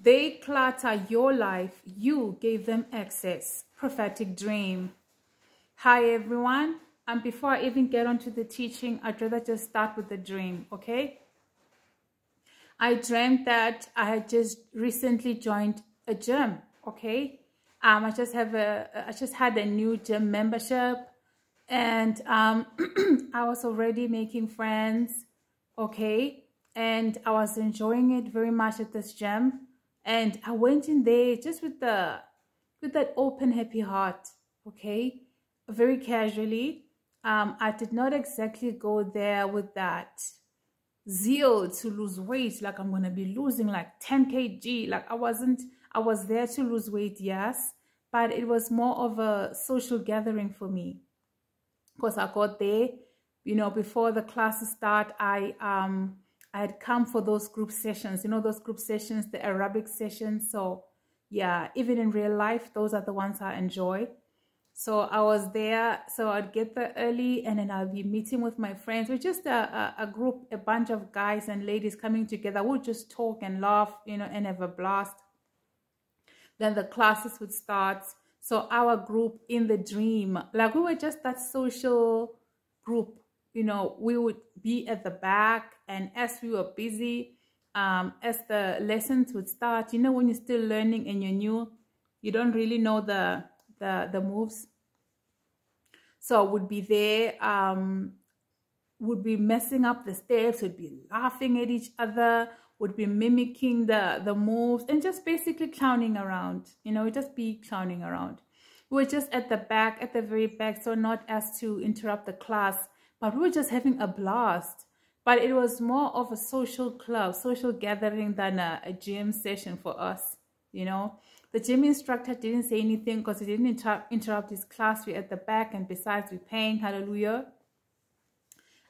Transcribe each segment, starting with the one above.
They clutter your life. You gave them access. Prophetic dream. Hi, everyone. And before I even get onto the teaching, I'd rather just start with the dream, okay? I dreamt that I had just recently joined a gym, okay? I just had a new gym membership, and I was already making friends, okay? And I was enjoying it very much at this gym. And I went in there just with that open, happy heart, okay? Very casually. I did not exactly go there with that zeal to lose weight, like I'm gonna be losing like 10 kg. Like I was there to lose weight, yes, but it was more of a social gathering for me, because I got there, you know, before the classes start. I had come for those group sessions, you know, those group sessions, the aerobic sessions. So yeah, even in real life, those are the ones I enjoy. So I was there, so I'd get there early, and then I'll be meeting with my friends. We're just a group, a bunch of guys and ladies coming together. We'll just talk and laugh, you know, and have a blast. Then the classes would start. So our group in the dream, like we were just that social group, you know, we would be at the back, and as we were busy, as the lessons would start, you know, when you're still learning and you're new, you don't really know the moves. So would be there, would be messing up the steps, would be laughing at each other, would be mimicking the moves, and just basically clowning around, you know, just be clowning around. We were just at the back, at the very back, so not as to interrupt the class, but we were just having a blast. But it was more of a social club, social gathering than a gym session for us, you know. The gym instructor didn't say anything because he didn't interrupt his class. We're at the back, and besides, we're paying, hallelujah.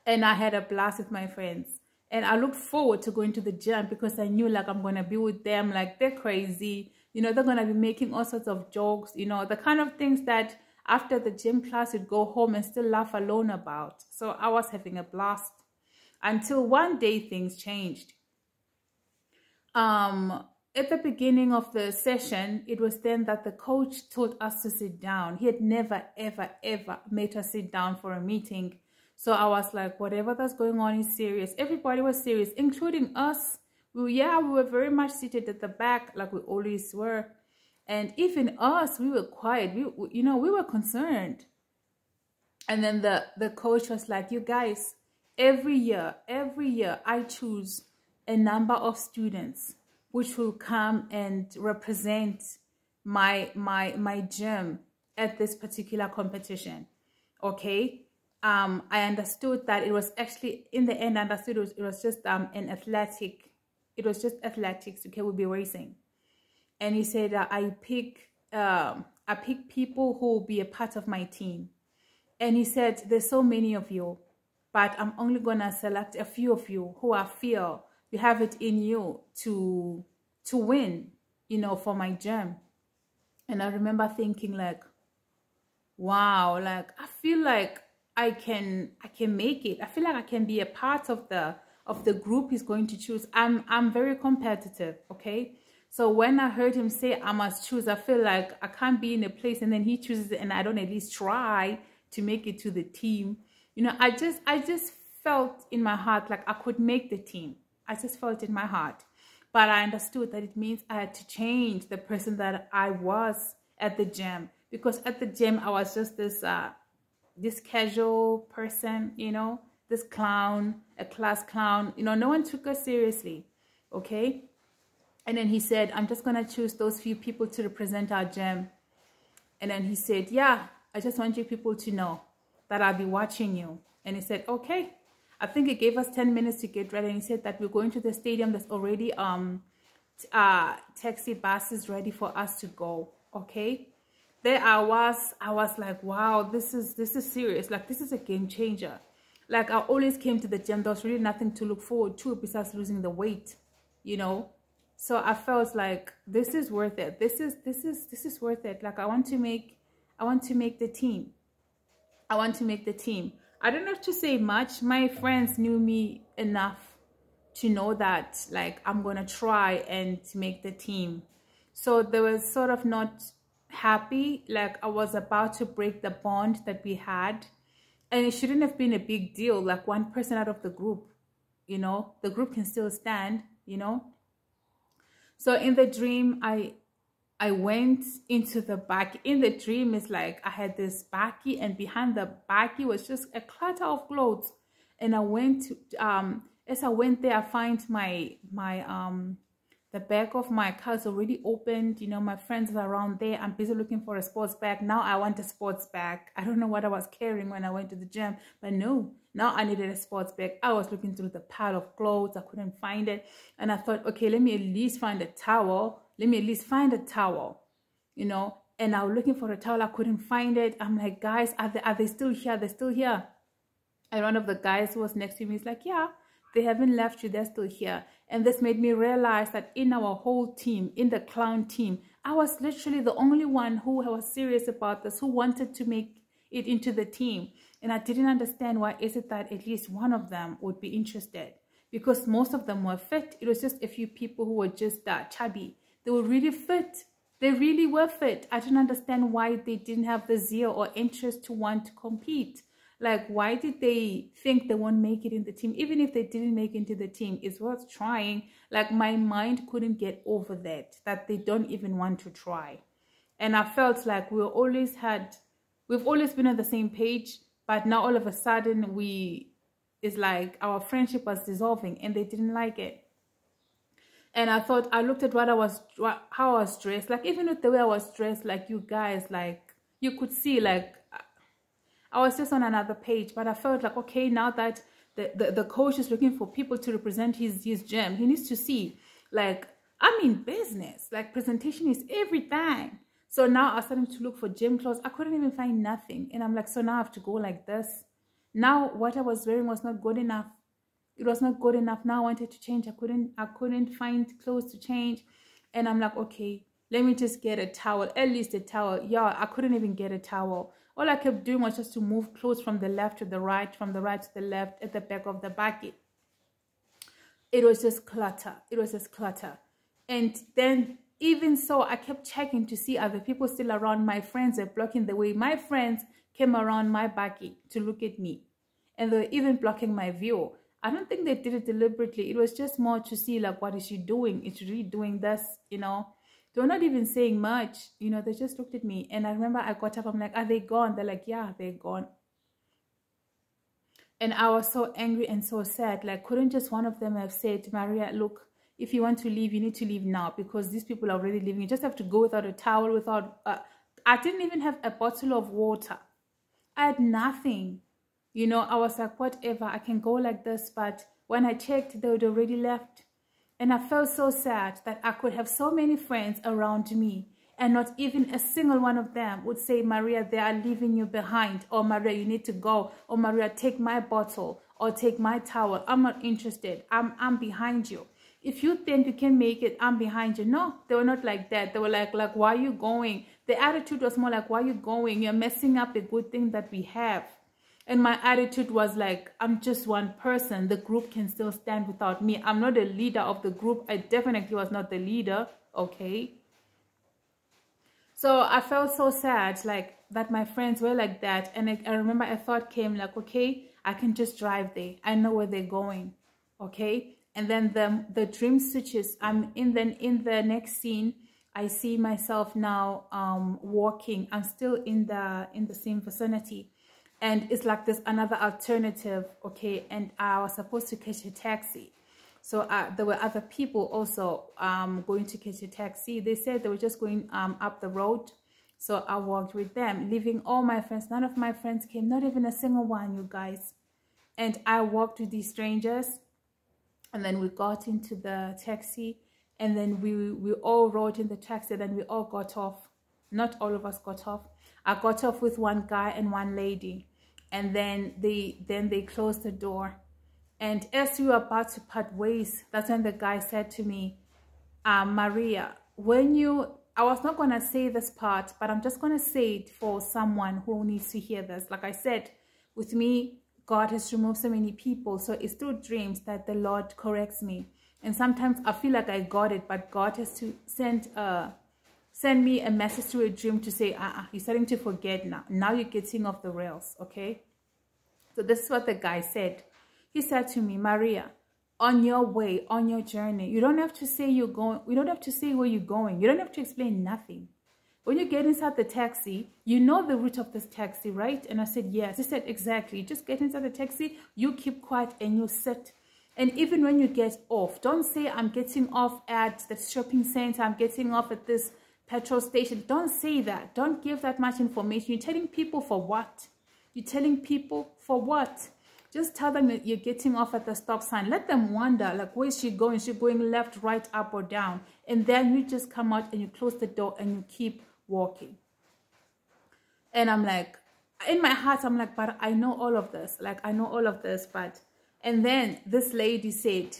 And I had a blast with my friends. And I looked forward to going to the gym because I knew, like, I'm going to be with them. Like, they're crazy. You know, they're going to be making all sorts of jokes, you know, the kind of things that after the gym class, you'd go home and still laugh alone about. So I was having a blast until one day things changed. At the beginning of the session, it was then that the coach told us to sit down. He had never, ever, ever made us sit down for a meeting. So I was like, whatever that's going on is serious. Everybody was serious, including us. We were very much seated at the back like we always were. And even us, we were quiet. We were concerned. And then the coach was like, you guys, every year, I choose a number of students which will come and represent my gym at this particular competition. Okay. I understood that it was actually, in the end, I understood it was just an athletic. It was just athletics. Okay, we'll be racing. And he said, I pick people who will be a part of my team. And he said, there's so many of you, but I'm only gonna select a few of you who I feel you have it in you to win, you know, for my gym. And I remember thinking, like, wow, like I feel like I can make it. I feel like I can be a part of the group he's going to choose. I'm very competitive, okay? So when I heard him say I must choose, I feel like I can't be in a place and then he chooses it and I don't at least try to make it to the team. You know, I just felt in my heart like I could make the team. I just felt in my heart. But I understood that it means I had to change the person that I was at the gym. Because at the gym, I was just this casual person, you know, this clown, a class clown. You know, no one took us seriously, okay? And then he said, I'm just going to choose those few people to represent our gym. And then he said, yeah, I just want you people to know that I'll be watching you. And he said, okay. I think he gave us 10 minutes to get ready. And he said that we're going to the stadium. There's already taxi buses ready for us to go, okay? There I was like, wow, this is serious. Like, this is a game changer. Like, I always came to the gym. There was really nothing to look forward to besides losing the weight, you know? So I felt like this is worth it. This is worth it. Like, I want to make the team. I don't have to say much. My friends knew me enough to know that like I'm gonna try and make the team. So they were sort of not happy, like I was about to break the bond that we had. And it shouldn't have been a big deal, like one person out of the group, you know, the group can still stand, you know. So in the dream, I went into the back. In the dream, it's like I had this backy, and behind the backy was just a clutter of clothes. And I went to, as I went there, I find the back of my car is already opened. You know, my friends are around there. I'm busy looking for a sports bag. Now I want a sports bag. I don't know what I was carrying when I went to the gym, but no, now I needed a sports bag. I was looking through the pile of clothes. I couldn't find it. And I thought, okay, let me at least find a towel. Let me at least find a towel, you know. And I was looking for a towel. I couldn't find it. I'm like, guys, are they still here? They're still here. And one of the guys who was next to me is like, yeah, they haven't left you. They're still here. And this made me realize that in our whole team, in the clown team, I was literally the only one who was serious about this, who wanted to make it into the team. And I didn't understand why is it that at least one of them would be interested, because most of them were fit. It was just a few people who were just chubby. They were really fit. They really were fit. I didn't understand why they didn't have the zeal or interest to want to compete. Like, why did they think they won't make it in the team? Even if they didn't make it into the team, it's worth trying. Like, my mind couldn't get over that they don't even want to try. And I felt like we've always been on the same page, but now all of a sudden it's like our friendship was dissolving, and they didn't like it. And I thought, I looked at how I was dressed, like even with the way I was dressed, like you guys, like you could see, like I was just on another page. But I felt like, okay, now that the coach is looking for people to represent his gym, he needs to see, like, I'm in business, like presentation is everything. So now I was starting to look for gym clothes. I couldn't even find nothing. And I'm like, so now I have to go like this. Now what I was wearing was not good enough. It was not good enough. Now I wanted to change. I couldn't find clothes to change. And I'm like, okay, let me just get a towel, at least a towel. Yeah, I couldn't even get a towel. All I kept doing was just to move clothes from the left to the right, from the right to the left at the back of the bucket. It was just clutter. It was just clutter. And then even so, I kept checking to see other people still around. My friends are blocking the way. My friends came around my bucket to look at me. And they were even blocking my view. I don't think they did it deliberately. It was just more to see, like, what is she doing? Is she really doing this, you know? They were not even saying much, you know, they just looked at me. And I remember I got up, I'm like, are they gone? They're like, yeah, they're gone. And I was so angry and so sad. Like, couldn't just one of them have said, Maria, look, if you want to leave, you need to leave now, because these people are already leaving. You just have to go without a towel, without... I didn't even have a bottle of water. I had nothing. You know, I was like, whatever, I can go like this. But when I checked, they had already left. And I felt so sad that I could have so many friends around me, and not even a single one of them would say, Maria, they are leaving you behind. Or Maria, you need to go. Or Maria, take my bottle or take my towel. I'm not interested. I'm behind you. If you think you can make it, I'm behind you. No, they were not like that. They were like, why are you going? The attitude was more like, why are you going? You're messing up the good thing that we have. And my attitude was like, I'm just one person. The group can still stand without me. I'm not a leader of the group. I definitely was not the leader. Okay. So I felt so sad, like, that my friends were like that. And I remember a thought came, like, okay, I can just drive there. I know where they're going. Okay. And then the dream switches. I'm in the next scene. I see myself now walking. I'm still in the same vicinity. And it's like there's another alternative, okay? And I was supposed to catch a taxi. So there were other people also going to catch a taxi. They said they were just going up the road. So I walked with them, leaving all my friends. None of my friends came, not even a single one, you guys. And I walked with these strangers. And then we got into the taxi. And then we all rode in the taxi. Then we all got off. Not all of us got off. I got off with one guy and one lady. And then they closed the door. And as we were about to part ways, that's when the guy said to me, Maria, I was not going to say this part, but I'm just going to say it for someone who needs to hear this. Like I said, with me, God has removed so many people. So it's through dreams that the Lord corrects me. And sometimes I feel like I got it, but God has to send me a message through a dream to say, you're starting to forget now. Now you're getting off the rails, okay? So this is what the guy said. He said to me, Maria, on your way, on your journey, you don't have to say you're going. You don't have to say where you're going. You don't have to explain nothing. When you get inside the taxi, you know the route of this taxi, right? And I said, yes. He said, exactly. Just get inside the taxi, you keep quiet and you sit. And even when you get off, don't say, I'm getting off at the shopping center, I'm getting off at this petrol station. Don't say that. Don't give that much information. You're telling people for what? You're telling people for what? Just tell them that you're getting off at the stop sign. Let them wonder, like, where is she going? Is she going left, right, up, or down? And then you just come out and you close the door and you keep walking. And I'm like, in my heart, I'm like, but I know all of this. Like, I know all of this, but... And then this lady said,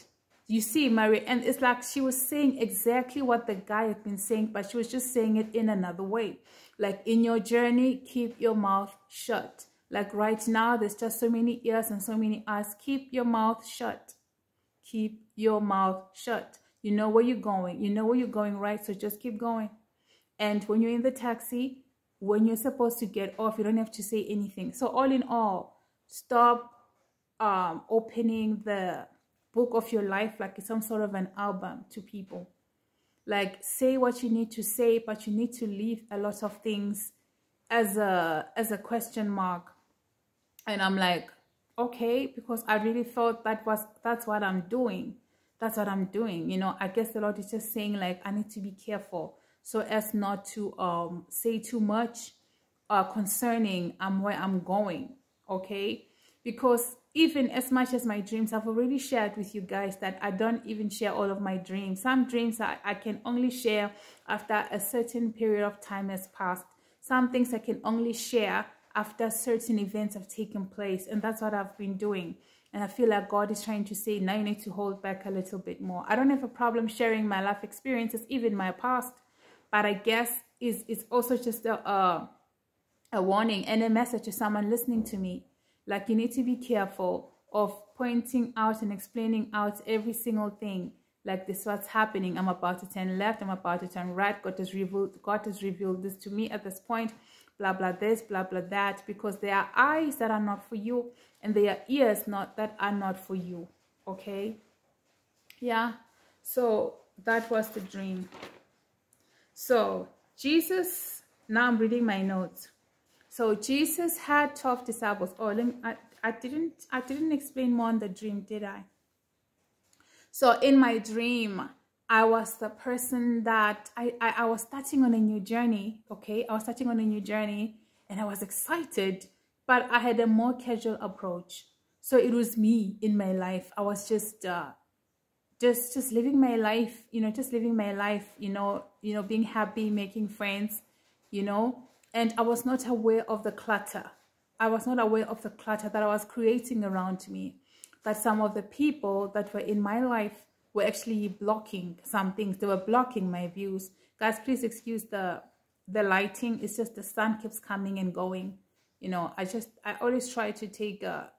you see, Maria, and it's like she was saying exactly what the guy had been saying, but she was just saying it in another way. Like, in your journey, keep your mouth shut. Like right now, there's just so many ears and so many eyes. Keep your mouth shut. Keep your mouth shut. You know where you're going. You know where you're going, right? So just keep going. And when you're in the taxi, when you're supposed to get off, you don't have to say anything. So all in all, stop opening the book of your life like it's some sort of an album to people. Like, say what you need to say, but you need to leave a lot of things as a question mark. And I'm like, okay, because I really thought that's what I'm doing. That's what I'm doing. You know, I guess the Lord is just saying, like, I need to be careful so as not to say too much concerning where I'm going. Okay, because even as much as my dreams, I've already shared with you guys that I don't even share all of my dreams. Some dreams I can only share after a certain period of time has passed. Some things I can only share after certain events have taken place. And that's what I've been doing. And I feel like God is trying to say, now you need to hold back a little bit more. I don't have a problem sharing my life experiences, even my past. But I guess it's also just a warning and a message to someone listening to me. Like, you need to be careful of pointing out and explaining out every single thing. Like, this is what's happening. I'm about to turn left. I'm about to turn right. God has revealed this to me at this point. Blah, blah, this, blah, blah, that. Because there are eyes that are not for you. And there are ears that are not for you. Okay? Yeah. So, that was the dream. So, Jesus, now I'm reading my notes. So Jesus had 12 disciples. Oh, I didn't explain more on the dream, did I? So in my dream, I was the person that I was starting on a new journey. Okay, I was starting on a new journey, and I was excited, but I had a more casual approach. So it was me in my life. I was just living my life, just living my life, being happy, making friends, and I was not aware of the clutter. I was not aware of the clutter that I was creating around me, that some of the people that were in my life were actually blocking some things. They were blocking my views. Guys, please excuse the lighting. It's just the sun keeps coming and going. I always try to take a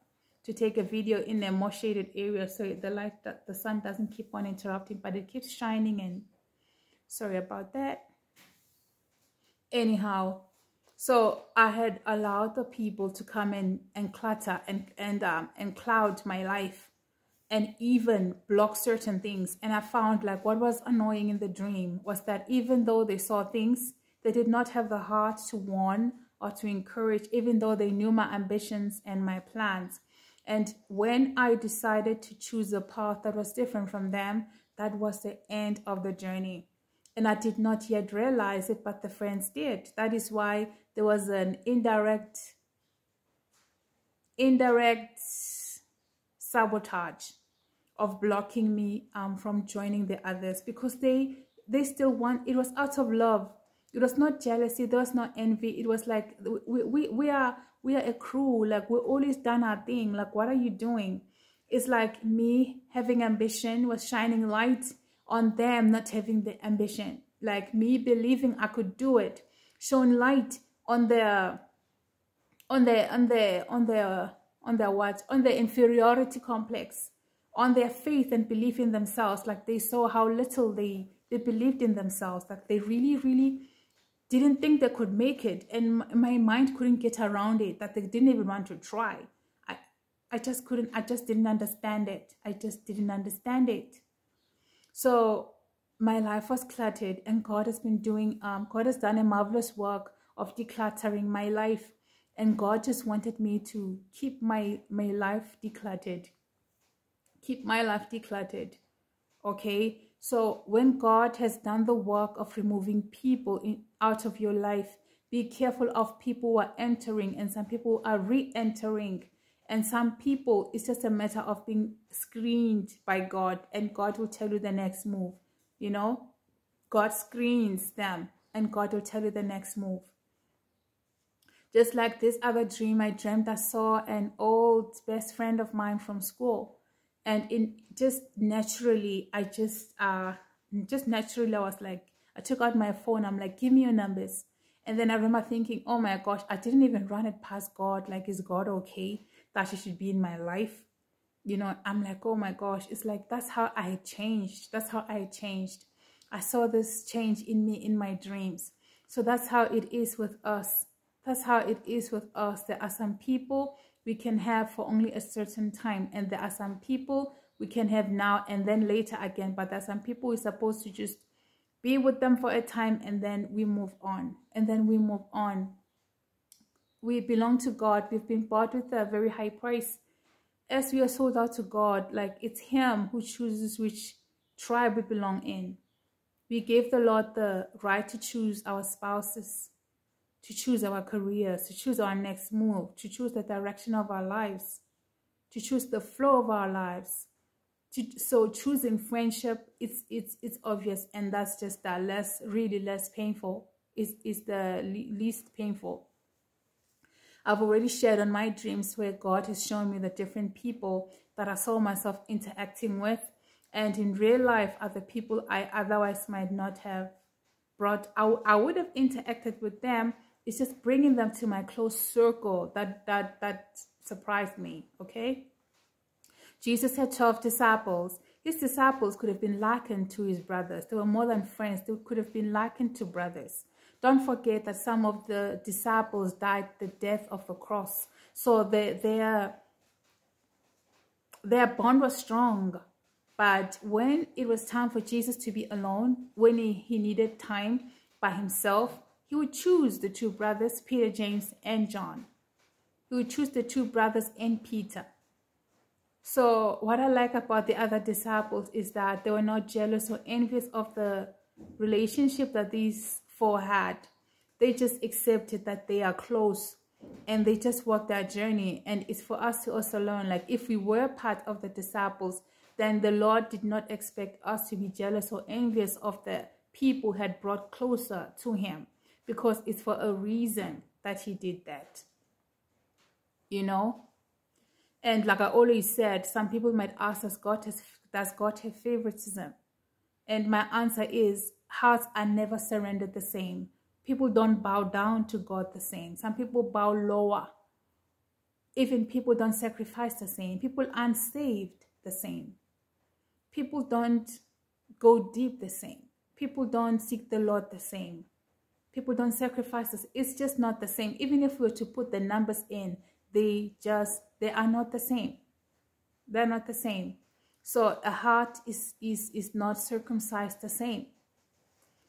video in a more shaded area so the sun doesn't keep on interrupting, but it keeps shining, and sorry about that. Anyhow, so I had allowed the people to come in and clutter and cloud my life and even block certain things. And I found, like, what was annoying in the dream was that even though they saw things, they did not have the heart to warn or to encourage, even though they knew my ambitions and my plans. And when I decided to choose a path that was different from them, that was the end of the journey. And I did not yet realize it, but the friends did. That is why there was an indirect sabotage of blocking me from joining the others, because they still want, it was out of love. It was not jealousy. There was not envy. It was like, we are a crew. Like, we always done our thing. Like, what are you doing? It's like me having ambition was shining light on them not having the ambition. Like, me believing I could do it, shone light on their on their what? On their inferiority complex, on their faith and belief in themselves. Like they saw how little they believed in themselves. Like they really, really didn't think they could make it. And my mind couldn't get around it, that they didn't even want to try. I just couldn't, I just didn't understand it. I just didn't understand it. So my life was cluttered, and God has been doing, God has done a marvelous work of decluttering my life. And God just wanted me to keep my life decluttered. Keep my life decluttered. Okay? So when God has done the work of removing people out of your life, be careful of people who are entering, and some people are re-entering. And some people, it's just a matter of being screened by God, and God will tell you the next move. You know, God screens them, and God will tell you the next move. Just like this other dream I dreamt, I saw an old best friend of mine from school. And just naturally, I was like, I took out my phone. I'm like, give me your numbers. And then I remember thinking, oh my gosh, I didn't even run it past God. Like, is God okay that she should be in my life? You know, I'm like, oh my gosh, it's like, that's how I had changed. That's how I had changed. I saw this change in me in my dreams. So that's how it is with us. That's how it is with us. There are some people we can have for only a certain time, and there are some people we can have now and then later again. But there are some people we're supposed to just be with them for a time, and then we move on. And then we move on. We belong to God. We've been bought with a very high price. As we are sold out to God, like it's Him who chooses which tribe we belong in. We gave the Lord the right to choose our spouses, to choose our careers, to choose our next move, to choose the direction of our lives, to choose the flow of our lives. So choosing friendship, it's obvious, and that's just the really less painful. Is the least painful. I've already shared on my dreams where God has shown me the different people that I saw myself interacting with, and in real life are the people I otherwise might not have brought. I would have interacted with them. It's just bringing them to my close circle that surprised me. Okay. Jesus had 12 disciples. His disciples could have been likened to his brothers. They were more than friends. They could have been likened to brothers. Don't forget that some of the disciples died the death of the cross. So their bond was strong. But when it was time for Jesus to be alone, when he needed time by himself, he would choose the two brothers, Peter, James, and John. He would choose the two brothers and Peter. So what I like about the other disciples is that they were not jealous or envious of the relationship that these four had. They just accepted that they are close, and they just walked their journey. And it's for us to also learn, like if we were part of the disciples, then the Lord did not expect us to be jealous or envious of the people who had brought closer to him, because it's for a reason that he did that, you know. And like I always said, some people might ask us, does God have favoritism? And my answer is, hearts are never surrendered the same. People don't bow down to God the same. Some people bow lower. Even people don't sacrifice the same. People aren't saved the same. People don't go deep the same. People don't seek the Lord the same. People don't sacrifice us. It's just not the same. Even if we were to put the numbers in, they are not the same. They're not the same. So a heart is not circumcised the same.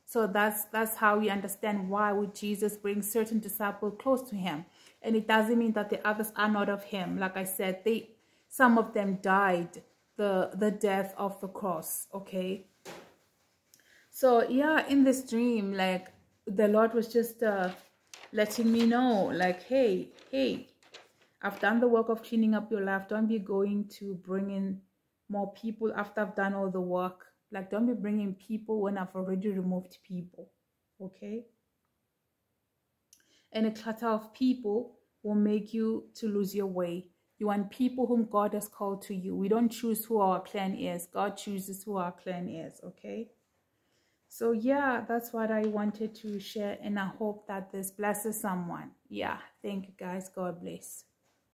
So that's how we understand why would Jesus bring certain disciples close to him. And it doesn't mean that the others are not of him. Like I said, some of them died the death of the cross. Okay. So yeah, in this dream, like the Lord was just letting me know, like, hey, I've done the work of cleaning up your life. Don't be going to bring in more people after I've done all the work. Like, don't be bringing people when I've already removed people. Okay? And a clutter of people will make you to lose your way. You want people whom God has called to you. We don't choose who our clan is. God chooses who our clan is. Okay? So yeah, that's what I wanted to share. And I hope that this blesses someone. Yeah. Thank you guys. God bless.